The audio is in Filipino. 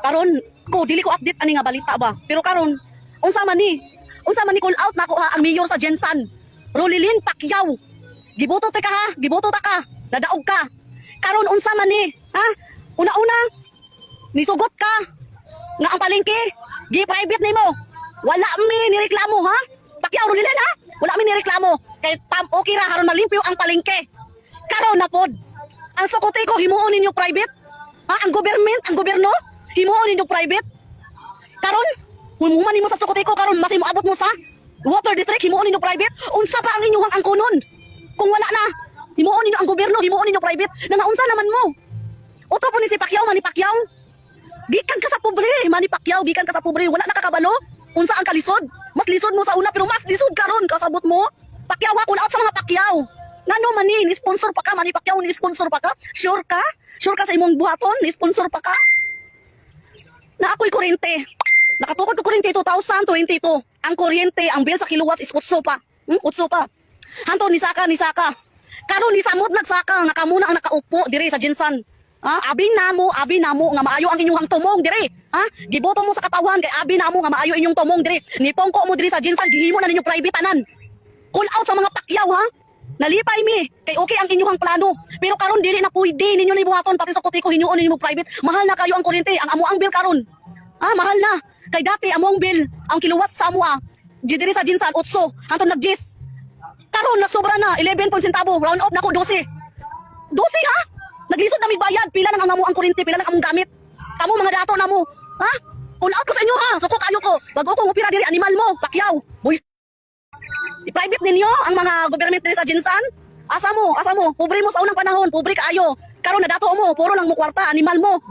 Karon ko dili ko update ani nga balita ba. Pero karon unsa man ni call out nako ha ang mayor sa Jensan. Rolilin Pacquiao. Giboto ta ka ha, giboto ta ka. Nadaog ka. Karon unsa man ni, ha? Una-una nisugot ka nga ang palengke gi-private nimo. Wala mi nireklamo ha? Pacquiao Rolilin ha? Wala mi nireklamo. Kay okay ra karon malimpyo ang palengke. Karon na pod. Ang sukote ko himuon ninyo private. Ha? Ang gobyerno himuon ninyo private. Karon humuman nimo sa sukote ko karon mas imo abot mo sa water district himuon ninyo private. Unsa pa ang inyong angkunon? Kung wala na himuon ninyo ang gobyerno, himuon ninyo private. Nangaunsa naman mo? Uto po ni si Pacquiao, Manny Pacquiao. Gikan ka sa pobre, Manny Pacquiao, gikan ka sa pobre. Wala nakakabalo. Unsa ang kalisod? Mas lisod mo sa una pero mas lisod karon kasabot mo. Pacquiao kun out sa mga Pacquiao. Ngano man ni sponsor pa ka, Manny Pacquiao, ni sponsor pa ka? Sure ka? Sure ka sa imong buhaton, ni sponsor pa ka? Na ako'y kuryente. Nakatukod ko kuryente 2022. Ang kuryente, ang bill sa kilowatts is kutso pa. Kutso pa. Hanto ni saka. Karon ni samot nagsaka nga kamo na ang nakaupo diri sa Jensan. Ha? Abi namo nga maayo ang inyong tumong diri. Ha? Giboto mo sa katawan kay abi namo nga maayo inyong tumong diri. Nipongko mo diri sa Jensan gihimo na ninyo private tanan. Call out sa mga Pacquiao ha. Nalipay mi kay okay ang inyong plano. Pero karon dili na pwede ninyo nibuhaton pati sa kuti ko hinuon ninyo private. Mahal na kayo ang kuryente, ang amo ang bill karon. Ha, mahal na. Kay dati among bill ang kilowatts sa amo diri sa Jensan 8 hanto nag-10. Karon na sobra na 11 sentabo, round up nako 12. 12 ha? Naglisod na mi bayad, pila lang ang amo ang kuryente, pila lang among gamit. Kamo mga dato na mo, ha? Call out ko sa inyo ha, suko kayo ko. Bago ko ngupira diri animal mo, Pacquiao. Boys. I-private ninyo ang mga government diri sa Jensan. Asa mo, pobre mo sa unang panahon, pobre kaayo. Karon na dato mo, puro lang mo kwarta, animal mo.